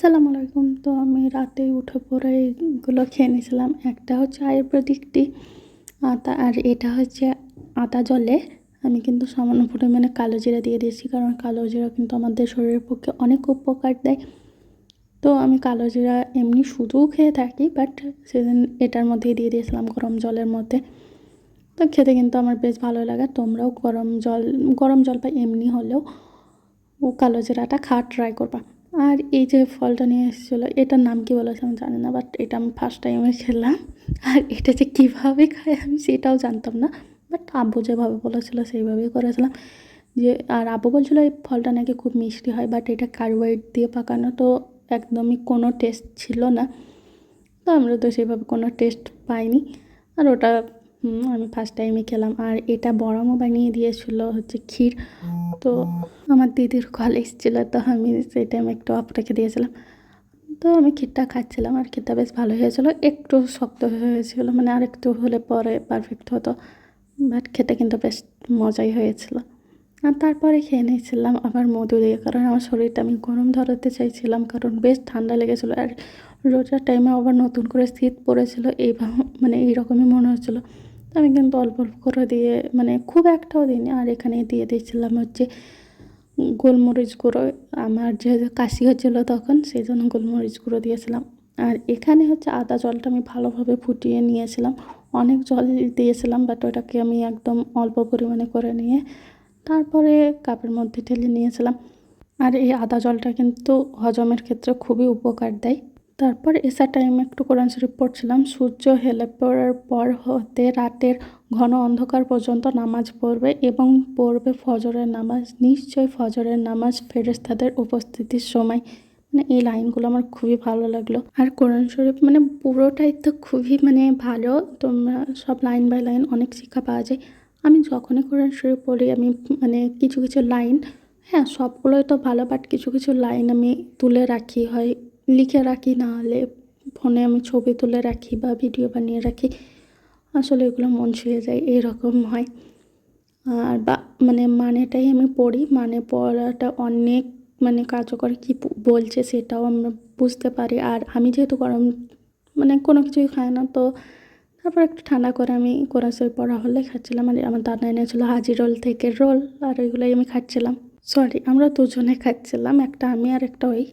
আসসালামু আলাইকুম। তো আমি রাতে উঠে পড়ে এগুলো খেয়ে নিয়েছিলাম। একটা হচ্ছে আয়ুর্বেদিক টি আর এটা হচ্ছে আদা জলে আমি কিন্তু সামান্য পরিমাণে কালো জিরা দিয়ে দিয়েছি, কারণ কালো জিরা কিন্তু আমাদের শরীরের পক্ষে অনেক উপকার দেয়। তো আমি কালো জিরা এমনি শুধুও খেয়ে থাকি, বাট সেদিন এটার মধ্যেই দিয়ে দিয়েছিলাম গরম জলের মধ্যে। তো খেতে কিন্তু আমার বেশ ভালো লাগে। তোমরাও গরম জল বা এমনি হলেও কালো জিরাটা খাওয়ার ট্রাই করবা। আর এই যে ফলটা নিয়ে এসেছিলো, এটার নাম কি বলেছে আমি জানি না, বাট এটা আমি ফার্স্ট টাইমে খেলাম। আর এটা যে কীভাবে খায় আমি সেটাও জানতাম না, বাট আব্বু যেভাবে বলেছিলো সেইভাবেই করেছিলাম। আর আব্বু বলছিলো এই ফলটা নাকি খুব মিষ্টি হয়, বাট এটা কার্বোহাইড্রেট দিয়ে পাকানো, তো একদমই কোনো টেস্ট ছিল না। তো আমরা তো সেভাবে কোনো টেস্ট পাইনি। আর ওটা আমি ফার্স্ট টাইমই খেলাম। আর এটা বড়মা বানিয়ে দিয়েছিলো হচ্ছে ক্ষীর। তো আমার দিদির কল এসেছিলো, তো আমি সেই টাইমে একটু অফ রেখে দিয়েছিলাম। তো আমি ক্ষীরটা খাচ্ছিলাম, আর ক্ষীরটা বেশ ভালো হয়েছিলো। একটু শক্ত হয়েছিলো, মানে আর একটু হলে পরে পারফেক্ট হতো, বাট খেতে কিন্তু বেশ মজাই হয়েছিলো। আর তারপরে খেয়ে নিয়েছিলাম আবার মধু দিয়ে, কারণ আমার শরীরটা আমি গরম ধরাতে চাইছিলাম, কারণ বেশ ঠান্ডা লেগেছিলো। আর রোজার টাইমে আবার নতুন করে শীত পড়েছিল, মানে এইরকমই মনে হচ্ছিলো। তো আমি কিন্তু অল্প অল্প করে দিয়ে, মানে খুব একটাও দিইনি। আর এখানে দিয়ে দিয়েছিলাম হচ্ছে গোলমরিচ গুঁড়ো। আমার যেহেতু কাশি হচ্ছিলো তখন, সেই জন্য গোলমরিচ গুঁড়ো দিয়েছিলাম। আর এখানে হচ্ছে আদা জলটা আমি ভালোভাবে ফুটিয়ে নিয়েছিলাম। অনেক জল দিয়েছিলাম, বাট ওটাকে আমি একদম অল্প পরিমাণে করে নিয়ে তারপরে কাপের মধ্যে ঢেলে নিয়েছিলাম। আর এই আদা জলটা কিন্তু হজমের ক্ষেত্রে খুবই উপকার দেয়। তারপর এসার টাইমে একটু কোরআন শরীফ পড়ছিলাম। সূর্য হেলে পড়ার পর হতে রাতের ঘন অন্ধকার পর্যন্ত নামাজ পড়বে এবং পড়বে ফজরের নামাজ। নিশ্চয়ই ফজরের নামাজ ফেরেশতাদের উপস্থিতির সময়। মানে এই লাইনগুলো আমার খুবই ভালো লাগলো। আর কোরআন শরীফ মানে পুরোটাই তো খুবই মানে ভালো। তোমরা সব লাইন বাই লাইন অনেক শিক্ষা পাওয়া যায়। আমি যখনই কোরআন শরীফ পড়ি আমি মানে কিছু কিছু লাইন, হ্যাঁ সবগুলোই তো ভালো, বাট কিছু কিছু লাইন আমি তুলে রাখি, হয় লিখে রাখি, না হলে ফোনে আমি ছবি তুলে রাখি বা ভিডিও বানিয়ে রাখি। আসলে এগুলো মন ছুঁয়ে যায়, এরকম হয়। আর মানেটাই আমি পড়ি, মানে পড়াটা অনেক মানে কার্যকর, কী বলছে সেটাও আমরা বুঝতে পারি। আর আমি যেহেতু গরম মানে কোনো কিছুই খাই না, তো তারপর একটু ঠান্ডা করে আমি কোরআন শরীফ পড়া হলে খাচ্ছিলাম। আর আমার দাদা এনেছিলো হাজি রোল থেকে রোল, আর ওইগুলোই আমি খাচ্ছিলাম। সরি, আমরা দুজনে খাচ্ছিলাম, একটা আমি আর একটা ওই